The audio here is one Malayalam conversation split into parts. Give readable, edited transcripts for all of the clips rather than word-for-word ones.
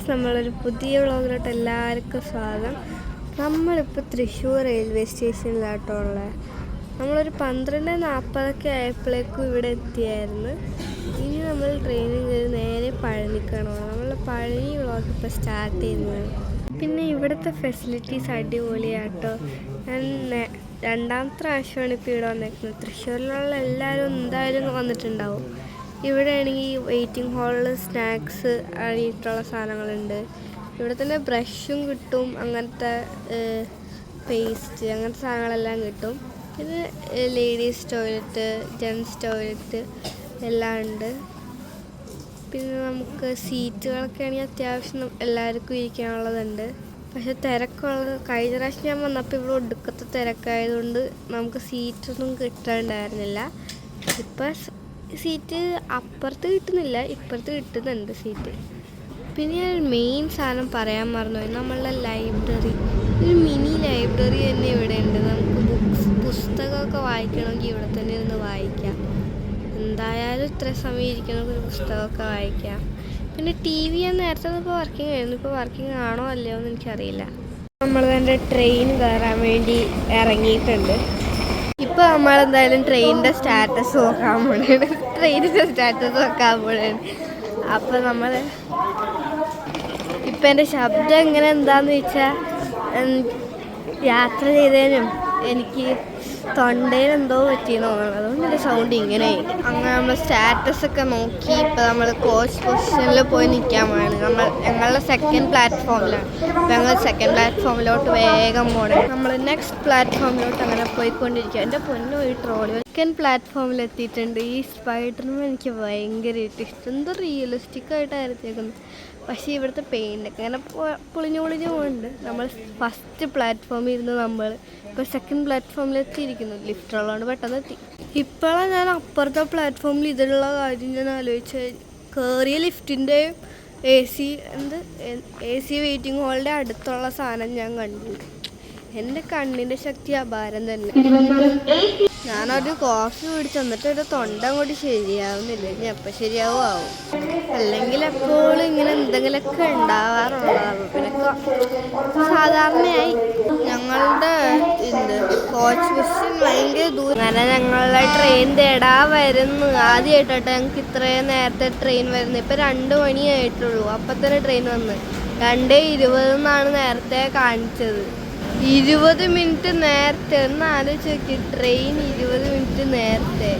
നമ്മളൊരു പുതിയ വ്ളോഗിലോട്ട് എല്ലാവർക്കും സ്വാഗതം. നമ്മളിപ്പോൾ തൃശ്ശൂർ റെയിൽവേ സ്റ്റേഷനിലാട്ടോ ഉള്ളത്. നമ്മളൊരു 12:40 ആയപ്പോഴേക്കും ഇവിടെ എത്തിയായിരുന്നു. ഇനി നമ്മൾ ട്രെയിനിൽ കയറി നേരെ പഴനിക്കാണോ. നമ്മൾ പഴനി വ്ളോഗ് ഇപ്പോൾ സ്റ്റാർട്ട് ചെയ്യുന്നത്. പിന്നെ ഇവിടുത്തെ ഫെസിലിറ്റീസ് അടിപൊളിയാട്ടോ. ഞാൻ രണ്ടാമത്തെ പ്രാവശ്യമാണ് ഇപ്പോൾ ഇവിടെ വന്നേക്കുന്നത്. തൃശ്ശൂരിലുള്ള എല്ലാവരും എന്തായാലും വന്നിട്ടുണ്ടാവും. ഇവിടെ ആണെങ്കിൽ വെയിറ്റിംഗ് ഹാളിൽ സ്നാക്സ് ആയിട്ടുള്ള സാധനങ്ങളുണ്ട്. ഇവിടെ തന്നെ ബ്രഷും കിട്ടും, അങ്ങനത്തെ പേസ്റ്റ് അങ്ങനത്തെ സാധനങ്ങളെല്ലാം കിട്ടും. പിന്നെ ലേഡീസ് ടോയ്ലറ്റ്, ജെൻറ്റ്സ് ടോയ്ലറ്റ് എല്ലാം ഉണ്ട്. പിന്നെ നമുക്ക് സീറ്റുകളൊക്കെ ആണെങ്കിൽ അത്യാവശ്യം എല്ലാവർക്കും ഇരിക്കാനുള്ളതുണ്ട്. പക്ഷെ തിരക്കുള്ളത് കഴിഞ്ഞ പ്രാവശ്യം ഞാൻ വന്നപ്പോൾ ഇവിടെ ഒടുക്കത്തെ തിരക്കായതുകൊണ്ട് നമുക്ക് സീറ്റൊന്നും കിട്ടാണ്ടായിരുന്നില്ല. ഇപ്പം സീറ്റ് അപ്പുറത്ത് കിട്ടുന്നില്ല, ഇപ്പുറത്ത് കിട്ടുന്നുണ്ട് സീറ്റ്. പിന്നെ ഞാൻ മെയിൻ സാധനം പറയാൻ മറന്നുപോയി, നമ്മളുടെ ലൈബ്രറി. ഒരു മിനി ലൈബ്രറി തന്നെ ഇവിടെ ഉണ്ട്. നമുക്ക് പുസ്തകമൊക്കെ വായിക്കണമെങ്കിൽ ഇവിടെ തന്നെ ഇരുന്ന് വായിക്കാം. എന്തായാലും ഇത്ര സമയം ഇരിക്കണമെങ്കിൽ ഒരു പുസ്തകമൊക്കെ വായിക്കാം. പിന്നെ TV ഞാൻ നേരത്തെ ഇപ്പോൾ വർക്കിംഗ് ആയിരുന്നു. ഇപ്പോൾ വർക്കിംഗ് ആണോ അല്ലയോ എന്ന് എനിക്കറിയില്ല. നമ്മൾ തന്നെ ട്രെയിൻ കയറാൻ വേണ്ടി ഇറങ്ങിയിട്ടുണ്ട്. ഇപ്പോൾ നമ്മളെന്തായാലും ട്രെയിനിൻ്റെ സ്റ്റാറ്റസ് നോക്കാൻ പോവുകയാണ്. അപ്പോൾ നമ്മൾ ഇപ്പം എൻ്റെ ശബ്ദം എങ്ങനെ എന്താണെന്ന് വെച്ചാൽ, യാത്ര ചെയ്തതിനും എനിക്ക് തൊണ്ടയിൽ എന്തോ പറ്റിയെന്ന് തോന്നുന്നത്. അതുകൊണ്ട് എൻ്റെ സൗണ്ട് ഇങ്ങനെ. അങ്ങനെ നമ്മൾ സ്റ്റാറ്റസൊക്കെ നോക്കി ഇപ്പോൾ നമ്മൾ കോച്ച് പൊസിഷനിൽ പോയി നിൽക്കാൻ പോവാണ്. ഞങ്ങളുടെ സെക്കൻഡ് പ്ലാറ്റ്ഫോമിലാണ്. അപ്പോൾ ഞങ്ങൾ സെക്കൻഡ് പ്ലാറ്റ്ഫോമിലോട്ട് വേഗം പോകണം. നമ്മൾ നെക്സ്റ്റ് പ്ലാറ്റ്ഫോമിലോട്ട് അങ്ങനെ പോയിക്കൊണ്ടിരിക്കുക. എൻ്റെ പൊന്നു ഈ ട്രോളി സെക്കൻഡ് പ്ലാറ്റ്ഫോമിൽ എത്തിയിട്ടുണ്ട്. ഈ സ്പൈഡറിനും എനിക്ക് ഭയങ്കര ഇഷ്ടം. എന്തോ റിയലിസ്റ്റിക് ആയിട്ടായിരുന്നു. പക്ഷേ ഇവിടുത്തെ പെയിൻ്റൊക്കെ അങ്ങനെ പൊളിഞ്ഞു പോകുന്നുണ്ട്. നമ്മൾ ഫസ്റ്റ് പ്ലാറ്റ്ഫോമിൽ ഇരുന്ന് നമ്മൾ ഇപ്പോൾ സെക്കൻഡ് പ്ലാറ്റ്ഫോമിൽ എത്തിയിരിക്കുന്നു. ലിഫ്റ്റ് ഉള്ളതുകൊണ്ട് പെട്ടെന്ന് എത്തി. ഇപ്പോഴാണ് ഞാൻ അപ്പുറത്തെ പ്ലാറ്റ്ഫോമിൽ ഇതിലുള്ള കാര്യം ഞാൻ ആലോചിച്ചത്. കയറിയ ലിഫ്റ്റിൻ്റെ AC വെയിറ്റിംഗ് ഹാളിൻ്റെ അടുത്തുള്ള സാധനം ഞാൻ കണ്ടു. എൻ്റെ കണ്ണിൻ്റെ ശക്തി അപാരം തന്നെ. ഞാനൊരു കോഫി കുടിച്ച് എന്നിട്ട് ഒരു തൊണ്ട കൂടി ശരിയാവുന്നില്ല. ഇനി എപ്പോൾ ശരിയാവും. അല്ലെങ്കിൽ എപ്പോഴും ഇങ്ങനെ എന്തെങ്കിലുമൊക്കെ ഉണ്ടാവാറുള്ളതാണ്. പിന്നെ സാധാരണയായി ഞങ്ങളുടെ കോച്ച് ബസ് ഭയങ്കര ദൂരം. അങ്ങനെ ഞങ്ങളുടെ ട്രെയിൻ തേടാ വരുന്നു. ആദ്യമായിട്ടോട്ടെ ഞങ്ങൾക്ക് ഇത്രയും നേരത്തെ ട്രെയിൻ വരുന്നത്. ഇപ്പം 2 മണിയായിട്ടുള്ളൂ. അപ്പം തന്നെ ട്രെയിൻ വന്ന് 2:20 നേരത്തെ കാണിച്ചത്. 20 മിനിറ്റ് നേരത്തെ. ഒന്ന് ആലോചിച്ച് നോക്കി, ട്രെയിൻ 20 മിനിറ്റ് നേരത്തെ.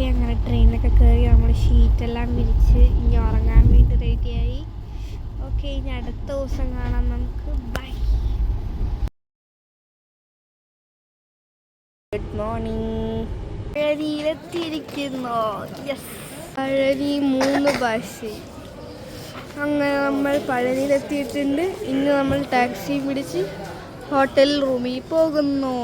അങ്ങനെ ട്രെയിനൊക്കെ കയറി നമ്മൾ ഷീറ്റെല്ലാം വിരിച്ച് ഇനി ഉറങ്ങാൻ വേണ്ടി റെഡിയായി. ഓക്കെ, ഇനി അടുത്ത ദിവസം കാണാം നമുക്ക്. ബൈ. Good morning. പഴനിയിലെത്തിയിരിക്കുന്നു. യെസ്, പഴനി 3 ഭാഷ. അങ്ങനെ നമ്മൾ പഴനിയിലെത്തിയിട്ടുണ്ട്. ഇന്ന് നമ്മൾ ടാക്സി പിടിച്ച് ഹോട്ടൽ റൂമിൽ പോകുന്നു.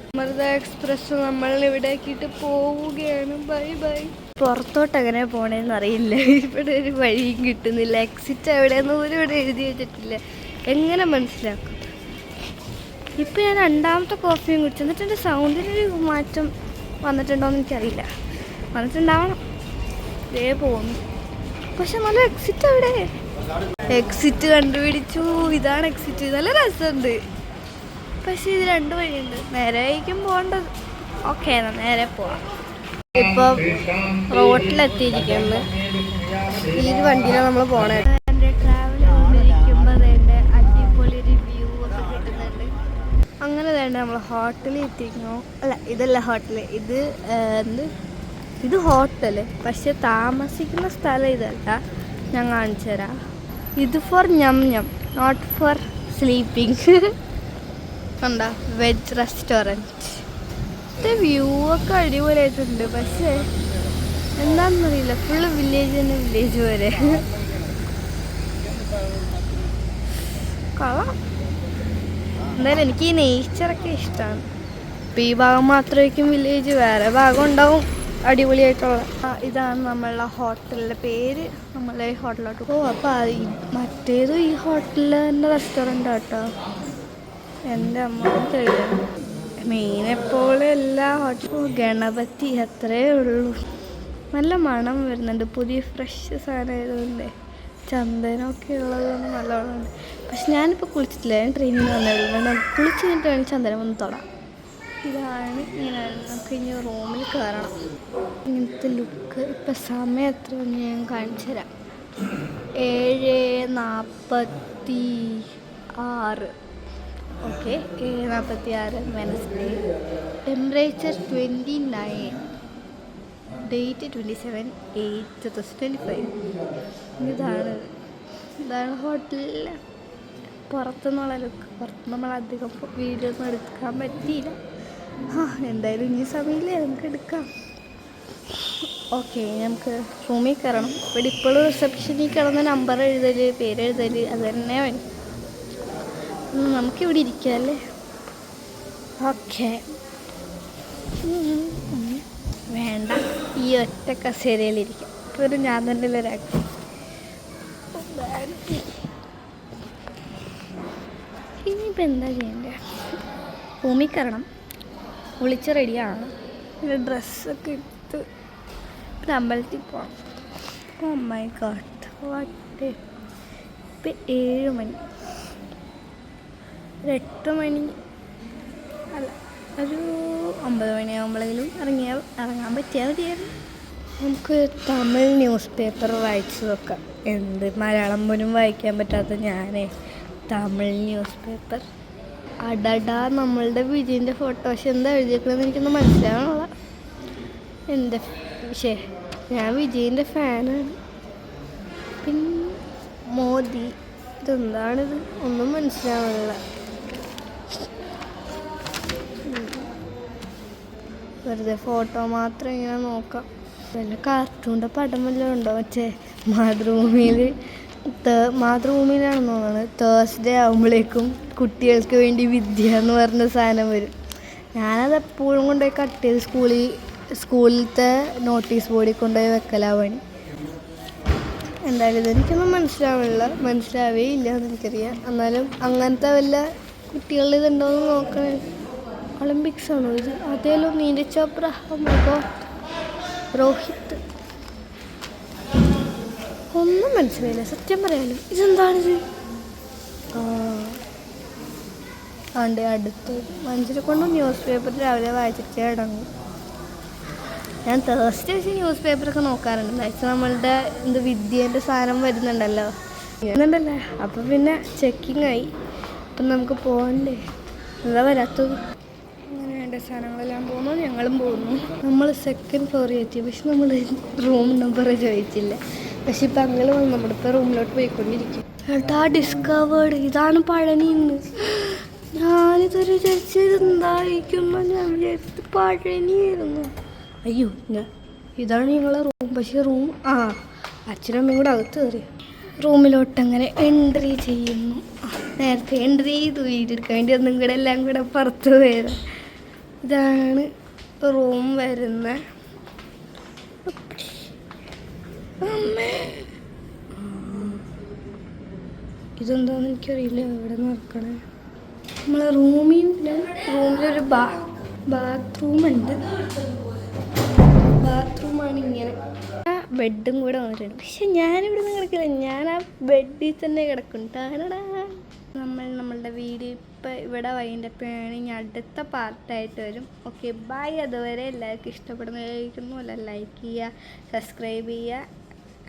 അമൃത എക്സ്പ്രസ് നമ്മൾ ഇവിടെ ആക്കിയിട്ട് പോവുകയാണ്. Bye bye. പുറത്തോട്ട് എങ്ങനെ പോകണമെന്ന് അറിയില്ല. ഇവിടെ ഒരു വഴിയും കിട്ടുന്നില്ല. എക്സിറ്റ് എവിടെയെന്ന് പോലും ഇവിടെ എഴുതി വെച്ചിട്ടില്ല. എങ്ങനെ മനസ്സിലാക്കും? ഇപ്പം ഞാൻ 2ാമത്തെ കോഫിയും കുടിച്ചു. എന്നിട്ട് എൻ്റെ സൗണ്ടിനൊരു മാറ്റം വന്നിട്ടുണ്ടോയെന്ന് എനിക്കറിയില്ല. വന്നിട്ടുണ്ടാവണം. ഇതേ പോകുന്നു. പക്ഷെ നല്ല എക്സിറ്റ് എവിടെ? എക്സിറ്റ് കണ്ടുപിടിച്ചു. ഇതാണ് എക്സിറ്റ്. നല്ല രസമുണ്ട്. പക്ഷെ ഇത് 2 വഴിയുണ്ട്. നേരെയായിരിക്കും പോകേണ്ടത്. ഓക്കെ, എന്നാൽ നേരെ പോവാം. ഇപ്പോൾ റോട്ടിലെത്തിയിരിക്കുന്നത്. ഈ വണ്ടിയിലാണ് നമ്മൾ പോണേ. എൻ്റെ ട്രാവൽ കൊണ്ടിരിക്കുമ്പോൾ എൻ്റെ അടിപൊളി ഒരു വ്യൂ ഒക്കെ കിട്ടുന്നുണ്ട്. അങ്ങനെ തന്നെ നമ്മൾ ഹോട്ടലിൽ എത്തിയിരിക്കുന്നു. അല്ല, ഇതല്ല ഹോട്ടൽ. ഇത് ഹോട്ടൽ. പക്ഷെ താമസിക്കുന്ന സ്ഥലം ഇതല്ല. ഞാൻ കാണിച്ചു തരാം. ഇത് ഫോർ ഞം, നോട്ട് ഫോർ സ്ലീപ്പിംഗ്. കണ്ടോ, വെജ് റെസ്റ്റോറൻറ്റ്. വ്യൂ ഒക്കെ അടിപൊളിയായിട്ടുണ്ട്. പക്ഷേ എന്താണെന്നറിയില്ല, ഫുള്ള് വില്ലേജ് വരെ കൊള്ളാം. എന്തായാലും എനിക്ക് ഈ നേച്ചറൊക്കെ ഇഷ്ടമാണ്. ഇപ്പം ഈ ഭാഗം മാത്രമായിരിക്കും വില്ലേജ്, വേറെ ഭാഗം ഉണ്ടാവും അടിപൊളിയായിട്ടുള്ള. ഇതാണ് നമ്മളുടെ ഹോട്ടലിൻ്റെ പേര്. നമ്മളെ ഹോട്ടലിലോട്ട് പോകും. അപ്പോൾ മറ്റേതും ഈ ഹോട്ടലിൽ തന്നെ റെസ്റ്റോറൻ്റ് കേട്ടോ. എൻ്റെ അമ്മക്ക് മെയിൻ എപ്പോഴും എല്ലാ ഹോട്ടലും ഗണപതി അത്രയേ ഉള്ളൂ. നല്ല മണം വരുന്നുണ്ട്, പുതിയ ഫ്രഷ് സാധനം ആയതുകൊണ്ട്. ചന്ദനമൊക്കെ ഉള്ളതുകൊണ്ട് നല്ലോണമുണ്ട്. പക്ഷെ ഞാനിപ്പോൾ കുളിച്ചിട്ടില്ല, ഞാൻ ട്രെയിനിങ് വന്നതുകൊണ്ട് കുളിച്ച് കഴിഞ്ഞിട്ട് വേണം ചന്ദനം ഒന്ന് തൊടാം. ഇതാണ് ഇങ്ങനെ. നമുക്ക് ഇനി റൂമിൽ കയറണം. ഇങ്ങനത്തെ ലുക്ക്. ഇപ്പം സമയം എത്ര ഞാൻ കാണിച്ചു തരാം. 7:46. Okay, 7:46 Wednesday. ടെമ്പറേച്ചർ 29. ഡേറ്റ് 27/8/2025. ഇതാണ് ഹോട്ടലിൽ പുറത്തുനിന്നുള്ള ലുക്ക്. പുറത്ത് നമ്മളധികം വീഡിയോ ഒന്നും എടുക്കാൻ പറ്റിയില്ല. എന്തായാലും ഇനി സമയമില്ലേ, നമുക്ക് എടുക്കാം. ഓക്കെ, നമുക്ക് റൂമിൽ കയറണം. ഇവിടെ ഇപ്പോഴും റിസപ്ഷനിൽ കിടന്ന നമ്പർ എഴുതൽ, പേരെഴുതൽ, അത് തന്നെ വേണം. നമുക്കിവിടെ ഇരിക്കാം അല്ലേ? ഓക്കെ, വേണ്ട, ഈ ഒറ്റ കസേരയിലിരിക്കാം. ഇപ്പോൾ ഞാൻ തന്നെ ഒരാക്കി. ഇനിയിപ്പോൾ എന്താ ചെയ്യേണ്ടത്? റൂമിൽ കയറണം, കുളിച്ച് റെഡിയാണ്, പിന്നെ ഡ്രസ്സൊക്കെ എടുത്ത് ഒരു അമ്പലത്തിൽ പോകണം. Oh my god, what! ഇപ്പം 7 മണി. ഒരു 8 മണി അല്ല, ഒരു 9 മണിയാകുമ്പോഴെങ്കിലും ഇറങ്ങാൻ പറ്റിയാൽ മതിയായിരുന്നു. നമുക്ക് തമിഴ് ന്യൂസ് പേപ്പർ വായിച്ച് നോക്കാം. എന്ത് മലയാളം പോലും വായിക്കാൻ പറ്റാത്ത ഞാനേ തമിഴ് ന്യൂസ് പേപ്പർ. അടടാ, നമ്മളുടെ വിജയൻ്റെ ഫോട്ടോ. പക്ഷെ എന്താ എഴുതിയേക്കണമെന്ന് എനിക്കൊന്നും മനസ്സിലാവണല്ല. എൻ്റെ ഞാൻ വിജയൻ്റെ ഫാനാണ്. പിന്നെ മോദി, ഇതെന്താണിത്? ഒന്നും മനസ്സിലാവണില്ല. വെറുതെ ഫോട്ടോ മാത്രം ഇങ്ങനെ നോക്കാം. വല്ല കാർട്ടൂണിൻ്റെ പടം വല്ലതും ഉണ്ടോ? മറ്റേ മാതൃഭൂമിയിലാണെന്ന് തോന്നുന്നത്. തേഴ്സ്ഡേ ആകുമ്പോഴേക്കും കുട്ടികൾക്ക് വേണ്ടി വിദ്യ എന്ന് പറഞ്ഞ സാധനം വരും. ഞാനത് എപ്പോഴും കൊണ്ടുപോയി കട്ട് ചെയ്ത് സ്കൂളിലത്തെ നോട്ടീസ് ബോർഡിൽ കൊണ്ടുപോയി വെക്കലാ പണി. എന്തായാലും ഇതെനിക്കൊന്നും മനസ്സിലാവേ ഇല്ല എന്ന് എനിക്കറിയാം. എന്നാലും അങ്ങനത്തെ വല്ല കുട്ടികളുടെ ഇതുണ്ടോയെന്ന് നോക്കണേ. ഒളിമ്പിക്സ് ആണോ ഇത്? അതേലോ, നീരജ് ചോപ്ര, രോഹിത്. ഒന്നും മനസ്സിലായില്ല സത്യം പറയാലോ. ഇതെന്താണിത്? അടുത്ത് 5 കൊണ്ട് ന്യൂസ് പേപ്പർ രാവിലെ വായിച്ചിട്ട് അടങ്ങും. ഞാൻ തേഴ്സ്ഡേ വെച്ച് ന്യൂസ് പേപ്പറൊക്കെ നോക്കാറുണ്ട്. എന്താ നമ്മളുടെ വിദ്യേൻ്റെ സാധനം വരുന്നുണ്ടല്ലോ. അപ്പം പിന്നെ ചെക്കിങ് ആയി. അപ്പം നമുക്ക് പോകണ്ടേ? എന്താ വരാത്തത്? അങ്ങനെ വേണ്ട സാധനങ്ങളെല്ലാം പോകുന്നു, ഞങ്ങളും പോകുന്നു. നമ്മൾ 2nd ഫ്ലോറിൽ എത്തി. പക്ഷെ നമ്മൾ റൂം നമ്പർ ചോദിച്ചില്ല. പക്ഷെ ഇപ്പം അങ്ങനെ നമ്മളിപ്പോൾ റൂമിലോട്ട് പോയിക്കൊണ്ടിരിക്കും. ഏട്ടാ, ഡിസ്കവേർഡ്. ഇതാണ് പഴനി. ഞാനിതൊരു വിചാരിച്ചത് എന്തായിരിക്കും, ഞാൻ വിചാരിച്ചത് പഴനിയായിരുന്നു. അയ്യോ, ഇതാണ് ഞങ്ങളെ റൂം. പക്ഷേ അച്ഛനും അമ്മയും കൂടെ അകത്ത് കയറി. റൂമിലോട്ടങ്ങനെ എൻട്രി ചെയ്യുന്നു. നേരത്തെ എൻട്രി ചെയ്തു, വീടെടുക്കാൻ വേണ്ടി ഒന്നും കൂടെ എല്ലാം കൂടെ പുറത്ത് പോയത്. ഇതാണ് റൂം വരുന്ന. അമ്മേ, ഇതെന്താണെന്ന് എനിക്കറിയില്ല. എവിടെ നടക്കണേ? നമ്മളെ റൂമിലൊരു ബാത്റൂമുണ്ട്. ബാത്റൂമാണ് ഇങ്ങനെ. ബെഡും കൂടെ വന്നിട്ടുണ്ട്. പക്ഷെ ഞാനിവിടെ നിന്ന് കിടക്കില്ല, ഞാൻ ആ ബെഡിൽ തന്നെ കിടക്കും. നമ്മളുടെ വീഡിയോ ഇപ്പം ഇവിടെ വൈകിട്ടപ്പോഴാണ്. ഇനി അടുത്ത പാർട്ടായിട്ട് വരും. Okay, bye. അതുവരെ എല്ലാവർക്കും ഇഷ്ടപ്പെടുന്നതായിരിക്കുന്നു. ലൈക്ക് ചെയ്യുക, സബ്സ്ക്രൈബ് ചെയ്യുക,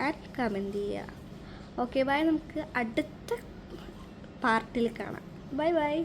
ആൻഡ് കമൻറ്റ് ചെയ്യുക. Okay, bye. നമുക്ക് അടുത്ത പാർട്ടിൽ കാണാം. Bye by.